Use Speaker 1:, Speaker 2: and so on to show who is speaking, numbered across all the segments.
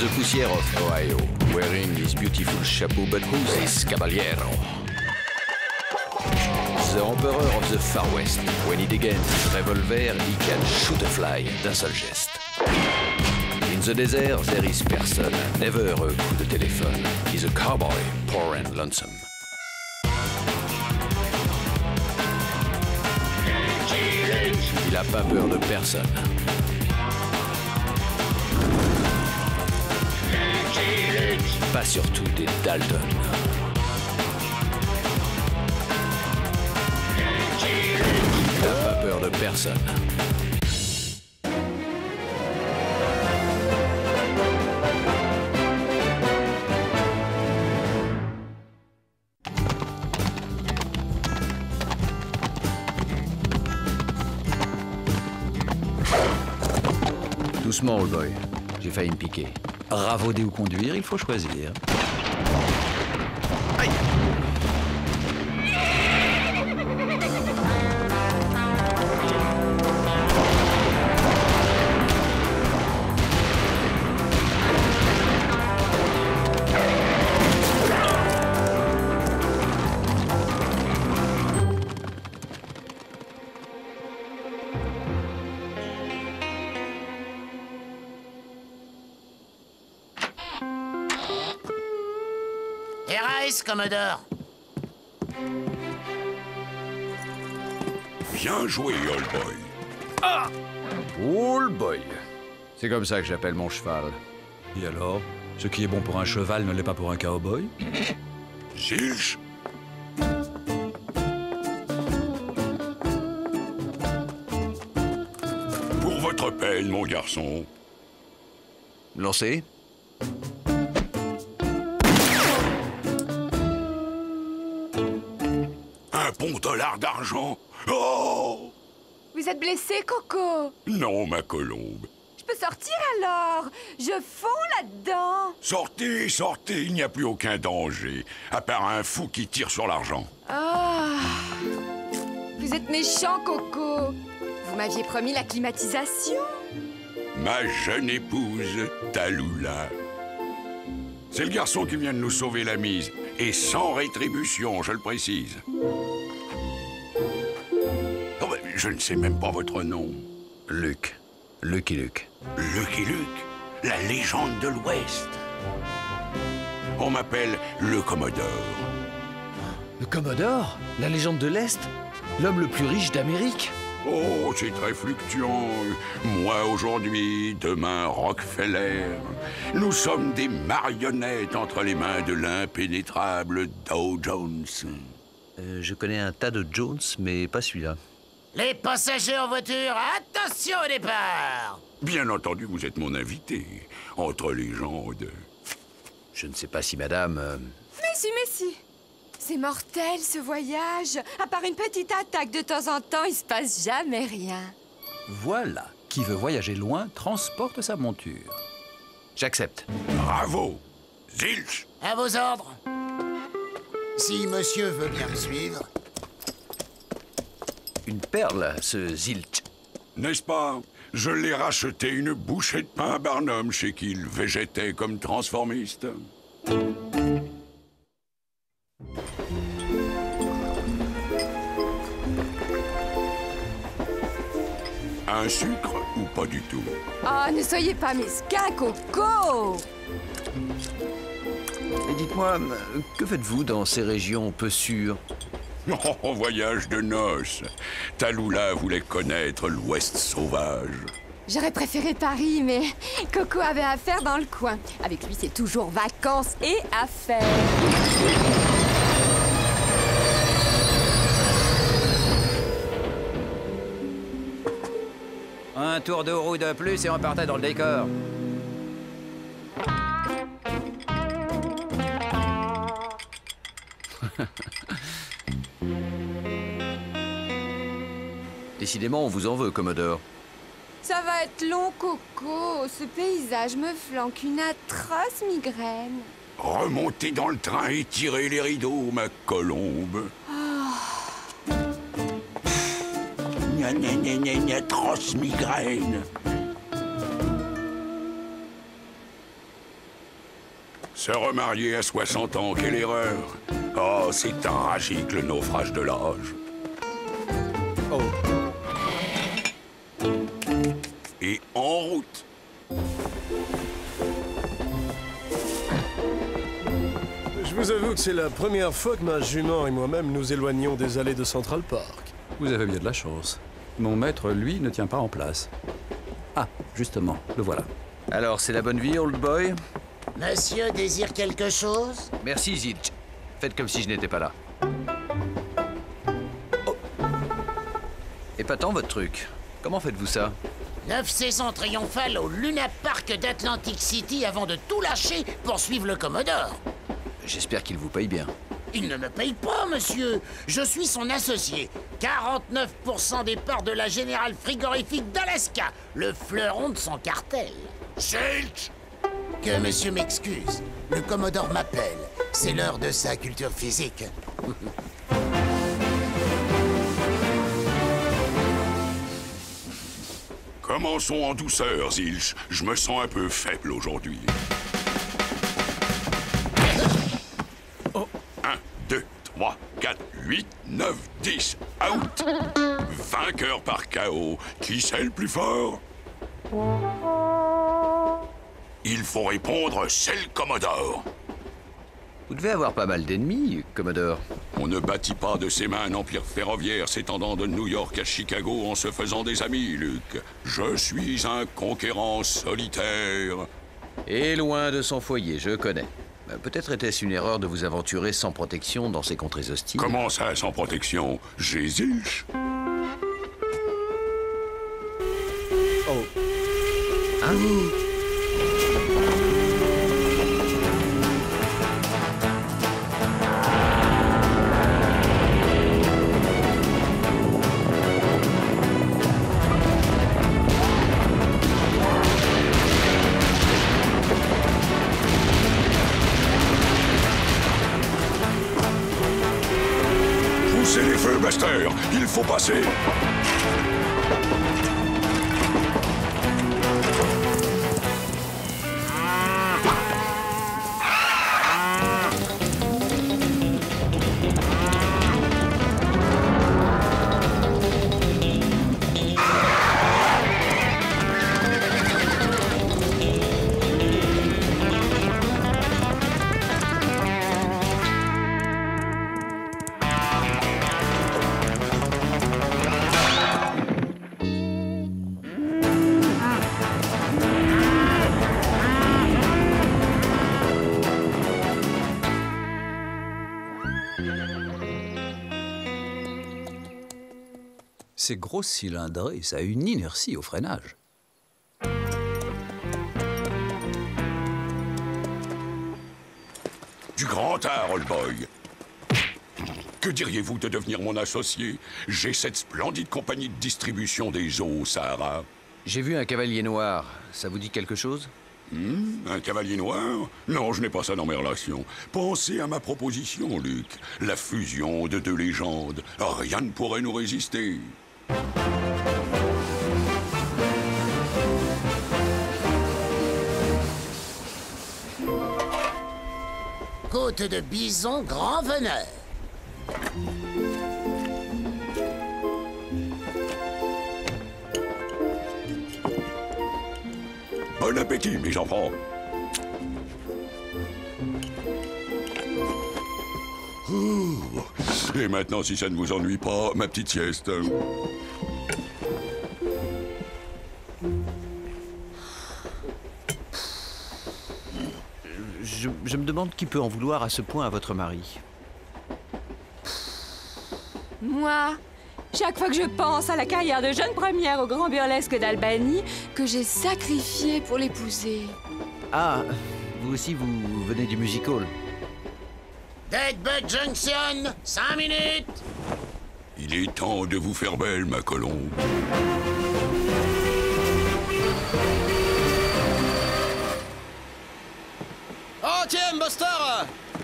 Speaker 1: the poussière of Ohio, wearing his beautiful chapeau, but who's this caballero? The emperor of the Far West. When he degains his revolver, he can shoot a fly d'un seul geste. In the desert, there is person, never a coup de téléphone. He's a cowboy, poor and lonesome. Il a pas peur de personne. Pas surtout des Dalton. Il n'a pas peur de personne. Doucement, old boy. J'ai failli me piquer.
Speaker 2: Ravauder ou conduire, il faut choisir.
Speaker 1: Aïe!
Speaker 3: Terrace, Commodore.
Speaker 4: Bien joué, old boy.
Speaker 1: Ah! Old boy. C'est comme ça que j'appelle mon cheval.
Speaker 2: Et alors? Ce qui est bon pour un cheval ne l'est pas pour un cowboy?
Speaker 4: Zilch. Pour votre peine, mon garçon.
Speaker 1: Lancé?
Speaker 4: Un bon dollar d'argent. Oh!
Speaker 5: Vous êtes blessé, Coco?
Speaker 4: Non, ma colombe.
Speaker 5: Je peux sortir alors? Je fonds là-dedans.
Speaker 4: Sortez, sortez, il n'y a plus aucun danger. À part un fou qui tire sur l'argent.
Speaker 5: Ah! Vous êtes méchant, Coco. Vous m'aviez promis la climatisation.
Speaker 4: Ma jeune épouse, Tallulah. C'est le garçon qui vient de nous sauver la mise. Et sans rétribution, je le précise. Oh, ben, je ne sais même pas votre nom.
Speaker 1: Luke. Lucky Luke.
Speaker 4: Lucky Luke, la légende de l'Ouest. On m'appelle le Commodore.
Speaker 1: Le Commodore? La légende de l'Est? L'homme le plus riche d'Amérique?
Speaker 4: Oh, c'est très fluctuant. Moi aujourd'hui, demain Rockefeller. Nous sommes des marionnettes entre les mains de l'impénétrable Dow Jones.
Speaker 1: Je connais un tas de Jones, mais pas celui-là.
Speaker 3: Les passagers en voiture, attention au départ!
Speaker 4: Bien entendu, vous êtes mon invité. Entre légendes.
Speaker 1: Je ne sais pas si madame...
Speaker 5: Mais si. C'est mortel, ce voyage. À part une petite attaque de temps en temps, il se passe jamais rien.
Speaker 2: Voilà. Qui veut voyager loin transporte sa monture.
Speaker 1: J'accepte.
Speaker 4: Bravo! Zilch!
Speaker 3: À vos ordres. Si monsieur veut bien me suivre.
Speaker 1: Une perle, ce Zilch.
Speaker 4: N'est-ce pas? Je l'ai racheté une bouchée de pain à Barnum chez qui il végétait comme transformiste. Un sucre ou pas du tout?
Speaker 5: Oh, ne soyez pas mesquin, Coco.
Speaker 1: Et dites-moi, que faites-vous dans ces régions peu sûres?
Speaker 4: Oh, voyage de noces. Tallulah voulait connaître l'Ouest sauvage.
Speaker 5: J'aurais préféré Paris, mais Coco avait affaire dans le coin. Avec lui, c'est toujours vacances et affaires.
Speaker 2: Un tour de roue de plus et on partait dans le décor.
Speaker 1: Décidément, on vous en veut, Commodore.
Speaker 5: Ça va être long, Coco. Ce paysage me flanque une atroce migraine.
Speaker 4: Remontez dans le train et tirez les rideaux, ma colombe. Gna gna gna gna gna, atroce migraine. Se remarier à 60 ans, quelle erreur! Oh, c'est tragique, le naufrage de l'âge.
Speaker 6: Oh.
Speaker 4: Et en route.
Speaker 6: Je vous avoue que c'est la première fois que ma jument et moi-même nous éloignons des allées de Central Park.
Speaker 2: Vous avez bien de la chance. Mon maître, lui, ne tient pas en place. Ah, justement, le voilà.
Speaker 1: Alors, c'est la bonne vie, old boy?
Speaker 3: Monsieur désire quelque chose?
Speaker 1: Merci, Zilch. Faites comme si je n'étais pas là. Oh. Épatant, votre truc. Comment faites-vous ça?
Speaker 3: 9 saisons triomphales au Luna Park d'Atlantic City avant de tout lâcher pour suivre le Commodore.
Speaker 1: J'espère qu'il vous paye bien.
Speaker 3: Il ne me paye pas, monsieur. Je suis son associé. 49% des parts de la Générale Frigorifique d'Alaska, le fleuron de son cartel.
Speaker 4: Zilch!
Speaker 3: Que monsieur m'excuse. Le Commodore m'appelle. C'est l'heure de sa culture physique.
Speaker 4: Commençons en douceur, Zilch. Je me sens un peu faible aujourd'hui. 1, 2, 3, 4, 8, 9, 10. Out! Vainqueur par KO. Qui c'est le plus fort? Il faut répondre, c'est le Commodore.
Speaker 1: Vous devez avoir pas mal d'ennemis, Commodore.
Speaker 4: On ne bâtit pas de ses mains un empire ferroviaire s'étendant de New York à Chicago en se faisant des amis, Luc. Je suis un conquérant solitaire.
Speaker 1: Et loin de son foyer, je connais. Peut-être était-ce une erreur de vous aventurer sans protection dans ces contrées hostiles.
Speaker 4: Comment ça, sans protection? J'ai Zilch.
Speaker 6: Oh.
Speaker 1: Hein?
Speaker 4: Poussez les feux, Buster. Il faut passer.
Speaker 2: Ces grosses cylindrées, ça a une inertie au freinage.
Speaker 4: Du grand art, old boy. Que diriez-vous de devenir mon associé? J'ai cette splendide compagnie de distribution des eaux au Sahara.
Speaker 1: J'ai vu un cavalier noir. Ça vous dit quelque chose?
Speaker 4: Un cavalier noir? Non, je n'ai pas ça dans mes relations. Pensez à ma proposition, Luc. La fusion de deux légendes. Rien ne pourrait nous résister.
Speaker 3: Côte de bison grand veneur.
Speaker 4: Bon appétit, mes enfants. Et maintenant, si ça ne vous ennuie pas, ma petite sieste.
Speaker 1: Je me demande qui peut en vouloir à ce point à votre mari.
Speaker 5: Moi, chaque fois que je pense à la carrière de jeune première au Grand Burlesque d'Albany, que j'ai sacrifiée pour l'épouser.
Speaker 1: Ah, vous aussi, vous venez du music hall.
Speaker 3: Deadbud Junction, 5 minutes.
Speaker 4: Il est temps de vous faire belle, ma colombe.
Speaker 6: Oh tiens, Buster!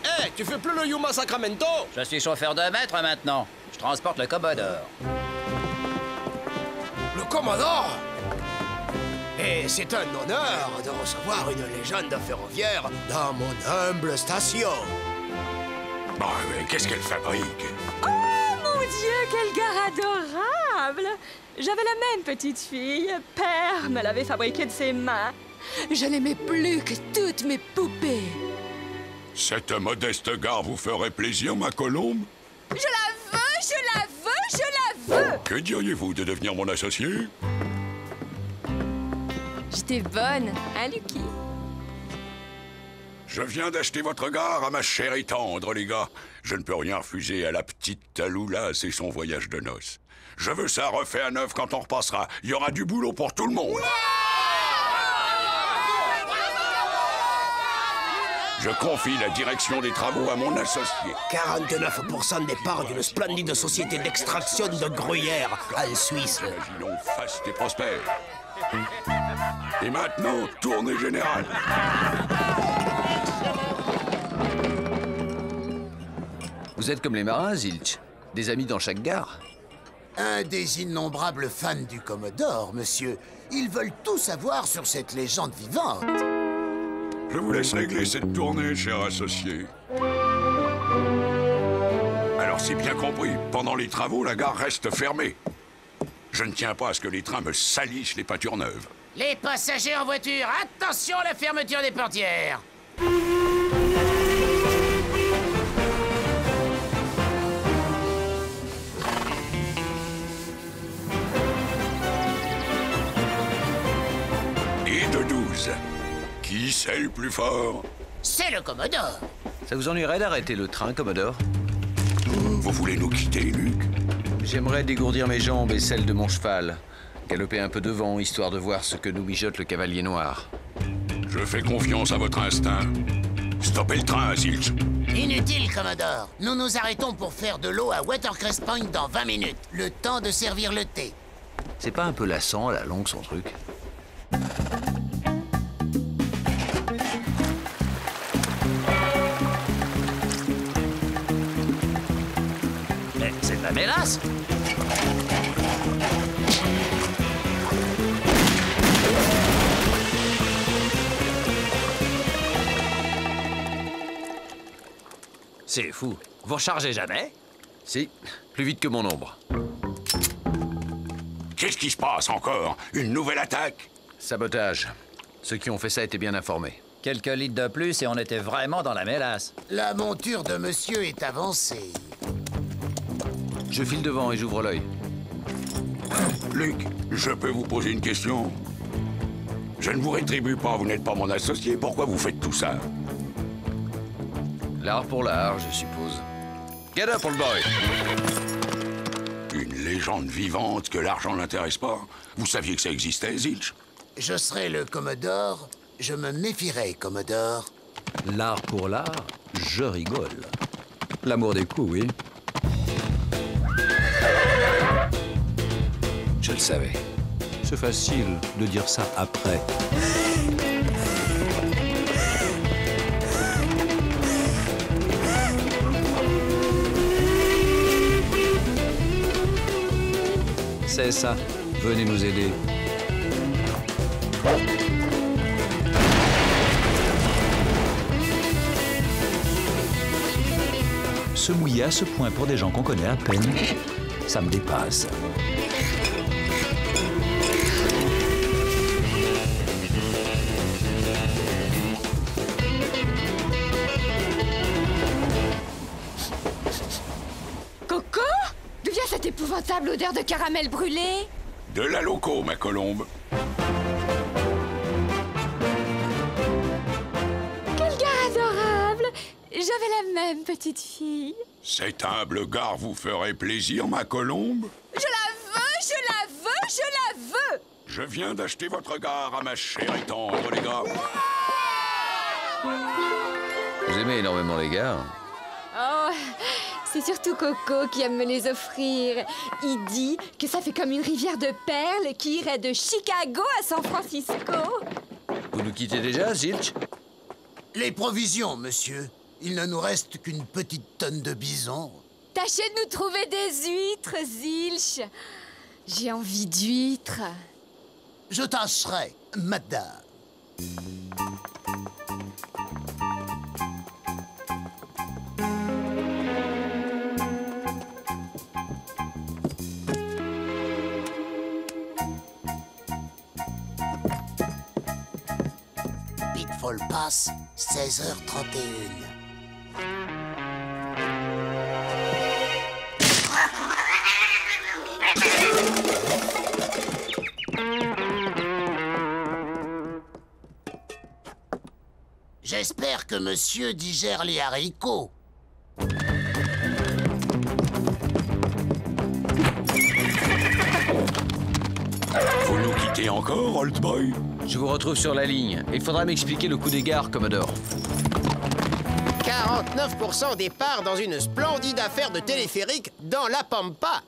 Speaker 6: Hé, tu fais plus le Yuma Sacramento?
Speaker 7: Je suis chauffeur de maître maintenant. Je transporte le Commodore.
Speaker 6: Le Commodore?
Speaker 3: Et c'est un honneur de recevoir une légende ferroviaire dans mon humble station.
Speaker 4: Bah, mais qu'est-ce qu'elle fabrique?
Speaker 5: Oh mon Dieu, quelle gare adorable! J'avais la même petite fille. Père me l'avait fabriquée de ses mains. Je l'aimais plus que toutes mes poupées.
Speaker 4: Cette modeste gare vous ferait plaisir, ma colombe?
Speaker 5: Je la veux, je la veux, je la veux!
Speaker 4: Que diriez-vous de devenir mon associé?
Speaker 5: J'étais bonne, hein, Lucky?
Speaker 4: Je viens d'acheter votre gare à ma chère et tendre, les gars. Je ne peux rien refuser à la petite Tallulas et son voyage de noces. Je veux ça refait à neuf quand on repassera. Il y aura du boulot pour tout le monde. Je confie la direction des travaux à mon associé.
Speaker 3: 49% des parts d'une splendide société d'extraction de gruyère en Suisse.
Speaker 4: Imaginons faste et prospère. Et maintenant, tournée générale.
Speaker 1: Vous êtes comme les marins, Zilch. Des amis dans chaque gare.
Speaker 3: Un des innombrables fans du Commodore, monsieur. Ils veulent tout savoir sur cette légende vivante.
Speaker 4: Je vous laisse régler cette tournée, cher associé. Alors, c'est bien compris, pendant les travaux, la gare reste fermée. Je ne tiens pas à ce que les trains me salissent les peintures neuves.
Speaker 3: Les passagers en voiture, attention à la fermeture des portières.
Speaker 4: Et de 12. Qui c'est le plus fort?
Speaker 3: C'est le Commodore.
Speaker 1: Ça vous ennuierait d'arrêter le train, Commodore?
Speaker 4: Vous voulez nous quitter, Luc?
Speaker 1: J'aimerais dégourdir mes jambes et celles de mon cheval. Galoper un peu devant, histoire de voir ce que nous mijote le cavalier noir.
Speaker 4: Je fais confiance à votre instinct. Stoppez le train, Zilch.
Speaker 3: Inutile, Commodore. Nous nous arrêtons pour faire de l'eau à Watercress Point dans 20 minutes. Le temps de servir le thé.
Speaker 1: C'est pas un peu lassant, à la longue, son truc?
Speaker 7: C'est de la mélasse. C'est fou. Vous rechargez jamais?
Speaker 1: Si, plus vite que mon ombre.
Speaker 4: Qu'est-ce qui se passe encore? Une nouvelle attaque?
Speaker 1: Sabotage. Ceux qui ont fait ça étaient bien informés.
Speaker 7: Quelques litres de plus et on était vraiment dans la mélasse.
Speaker 3: La monture de monsieur est avancée.
Speaker 1: Je file devant et j'ouvre l'œil.
Speaker 4: Luc, je peux vous poser une question? Je ne vous rétribue pas, vous n'êtes pas mon associé. Pourquoi vous faites tout ça?
Speaker 1: L'art pour l'art, je suppose. Get up, old boy!
Speaker 4: Une légende vivante que l'argent n'intéresse pas? Vous saviez que ça existait, Zilch?
Speaker 3: Je serai le Commodore. Je me méfierai, Commodore.
Speaker 2: L'art pour l'art, je rigole. L'amour des coups, oui.
Speaker 1: Je le savais.
Speaker 2: C'est facile de dire ça après. C'est ça. Venez nous aider. Se mouiller à ce point pour des gens qu'on connaît à peine, ça me dépasse.
Speaker 5: Coco? D'où vient cette épouvantable odeur de caramel brûlé?
Speaker 4: De la loco, ma colombe.
Speaker 5: Quelle gare adorable! J'avais la même petite fille.
Speaker 4: Cette humble gare vous ferait plaisir, ma colombe?
Speaker 5: Je la veux, je la veux, je la veux!
Speaker 4: Je viens d'acheter votre gare à ma chère et tendre, les gars.
Speaker 1: Vous aimez énormément les gars?
Speaker 5: Oh, c'est surtout Coco qui aime me les offrir. Il dit que ça fait comme une rivière de perles qui irait de Chicago à San Francisco.
Speaker 1: Vous nous quittez déjà, Zilch?
Speaker 3: Les provisions, monsieur. Il ne nous reste qu'une petite tonne de bison.
Speaker 5: Tâchez de nous trouver des huîtres, Zilch. J'ai envie d'huîtres.
Speaker 3: Je tâcherai, madame. Pitfall Pass, 16h31. J'espère que monsieur digère les haricots.
Speaker 4: Vous nous quittez encore, old boy?
Speaker 7: Je vous retrouve sur la ligne. Il faudra m'expliquer le coup d'égard, Commodore.
Speaker 8: 49% des parts dans une splendide affaire de téléphérique dans la Pampa.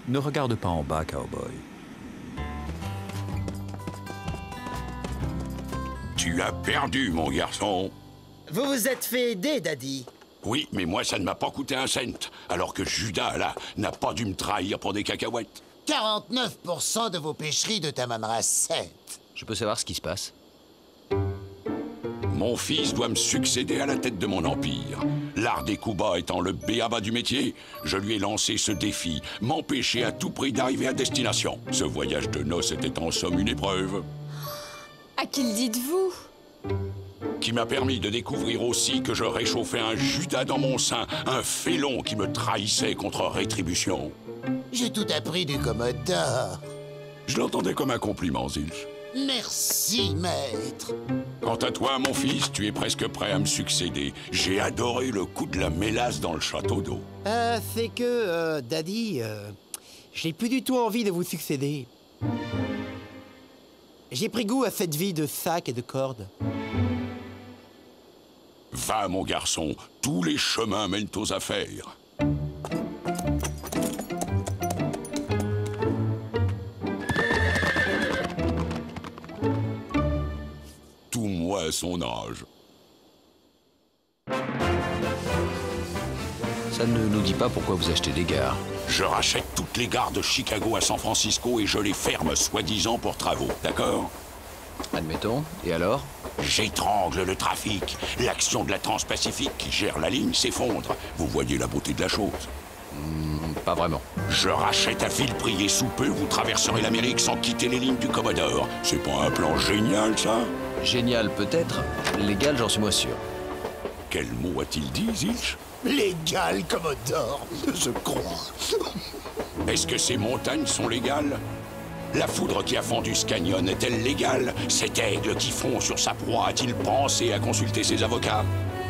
Speaker 2: Ne regarde pas en bas, cowboy.
Speaker 4: Tu as perdu, mon garçon.
Speaker 8: Vous vous êtes fait aider, Daddy.
Speaker 4: Oui, mais moi, ça ne m'a pas coûté un cent. Alors que Judas, là, n'a pas dû me trahir pour des cacahuètes.
Speaker 3: 49% de vos pêcheries de Tamamara 7.
Speaker 7: Je peux savoir ce qui se passe?
Speaker 4: Mon fils doit me succéder à la tête de mon empire. L'art des coups bas étant le b.a.-ba du métier, je lui ai lancé ce défi, m'empêcher à tout prix d'arriver à destination. Ce voyage de noces était en somme une épreuve.
Speaker 5: À qui le dites-vous?
Speaker 4: Qui m'a permis de découvrir aussi que je réchauffais un Judas dans mon sein, un félon qui me trahissait contre rétribution.
Speaker 3: J'ai tout appris du Commodore.
Speaker 4: Je l'entendais comme un compliment, Zilch.
Speaker 3: Merci, maître.
Speaker 4: Quant à toi, mon fils, tu es presque prêt à me succéder. J'ai adoré le coup de la mélasse dans le château d'eau.
Speaker 8: C'est que, Daddy, j'ai plus du tout envie de vous succéder. J'ai pris goût à cette vie de sac et de cordes.
Speaker 4: Va, mon garçon, tous les chemins mènent aux affaires. Tout moi à son âge.
Speaker 7: Ça ne nous dit pas pourquoi vous achetez des gares.
Speaker 4: Je rachète toutes les gares de Chicago à San Francisco et je les ferme soi-disant pour travaux, d'accord?
Speaker 7: Admettons. Et alors?
Speaker 4: J'étrangle le trafic. L'action de la Transpacifique qui gère la ligne s'effondre. Vous voyez la beauté de la chose?
Speaker 7: Pas vraiment.
Speaker 4: Je rachète à vil prix et sous peu, vous traverserez l'Amérique sans quitter les lignes du Commodore. C'est pas un plan génial, ça?
Speaker 7: Génial peut-être, légal j'en suis moins sûr.
Speaker 4: Quel mot a-t-il dit, Zilch?
Speaker 3: Légal, Commodore, je crois.
Speaker 4: Est-ce que ces montagnes sont légales? La foudre qui a fendu ce canyon est-elle légale? Cet aigle qui fond sur sa proie a-t-il pensé à consulter ses avocats?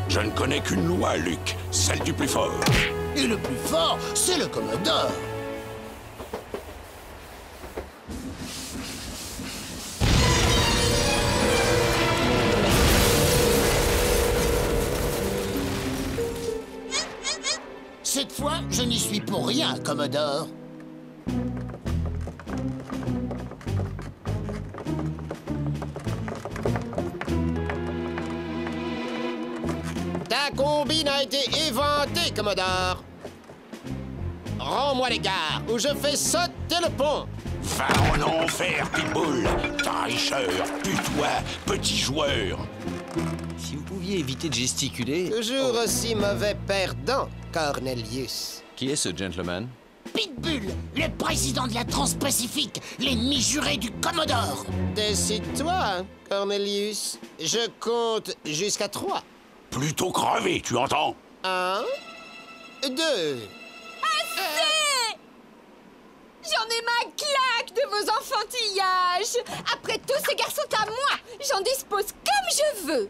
Speaker 4: Je ne connais qu'une loi, Luc, celle du plus fort.
Speaker 3: Et le plus fort, c'est le Commodore. Cette fois, je n'y suis pour rien, Commodore.
Speaker 8: Ta combine a été éventée, Commodore. Rends-moi les gares ou je fais sauter le pont.
Speaker 4: Va en enfer, Pitbull, tricheur, putois, petit joueur.
Speaker 7: Si vous pouviez éviter de gesticuler...
Speaker 8: Toujours aussi mauvais perdant, Cornelius.
Speaker 7: Qui est ce gentleman?
Speaker 3: Pitbull, le président de la Transpacifique, l'ennemi juré du Commodore.
Speaker 8: Décide-toi, Cornelius. Je compte jusqu'à 3.
Speaker 4: Plutôt crevé, tu entends?
Speaker 8: 1, 2.
Speaker 5: J'en ai ma claque de vos enfantillages. Après tout, ces gars sont à moi. J'en dispose comme je veux.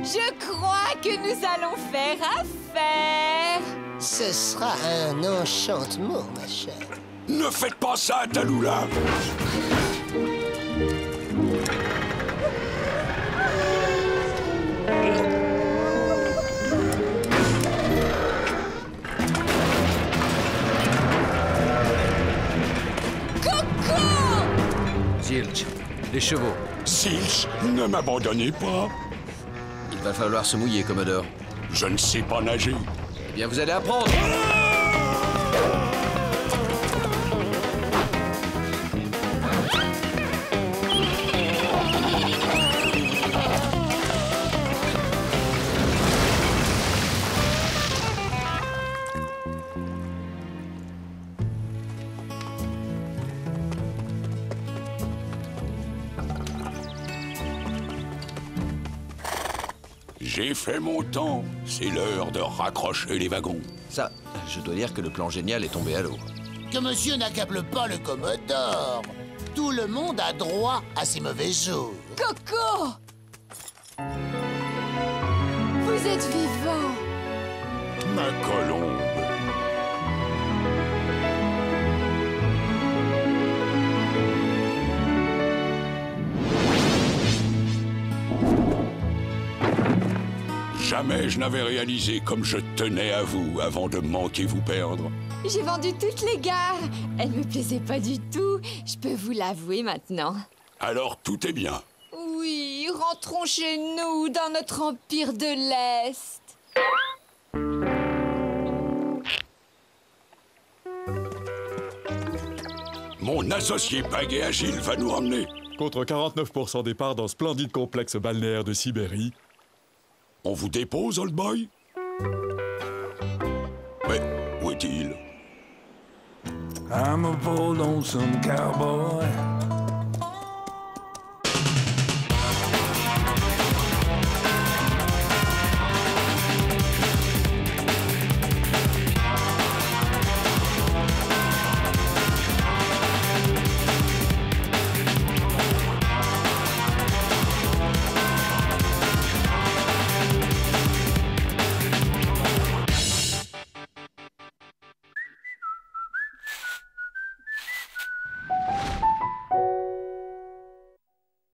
Speaker 5: Je crois que nous allons faire affaire.
Speaker 8: Ce sera un enchantement, ma chère.
Speaker 4: Ne faites pas ça, Tallulah!
Speaker 1: Zilch, les chevaux.
Speaker 4: Zilch, ne m'abandonnez pas.
Speaker 1: Il va falloir se mouiller, Commodore.
Speaker 4: Je ne sais pas nager.
Speaker 1: Eh bien, vous allez apprendre.
Speaker 4: J'ai fait mon temps. C'est l'heure de raccrocher les wagons.
Speaker 1: Ça, je dois dire que le plan génial est tombé à l'eau.
Speaker 3: Que monsieur n'accable pas le Commodore. Tout le monde a droit à ses mauvais jours.
Speaker 5: Coco! Vous êtes vivant.
Speaker 4: Ma colombe. Jamais je n'avais réalisé comme je tenais à vous avant de manquer vous perdre.
Speaker 5: J'ai vendu toutes les gares. Elles me plaisaient pas du tout. Je peux vous l'avouer maintenant.
Speaker 4: Alors tout est bien.
Speaker 5: Oui, rentrons chez nous, dans notre empire de l'Est.
Speaker 4: Mon associé Pag et Agile va nous ramener.
Speaker 9: Contre 49% des parts dans splendide complexe balnéaire de Sibérie.
Speaker 4: On vous dépose, old boy? Mais où est-il?
Speaker 10: I'm a bold lonesome cowboy.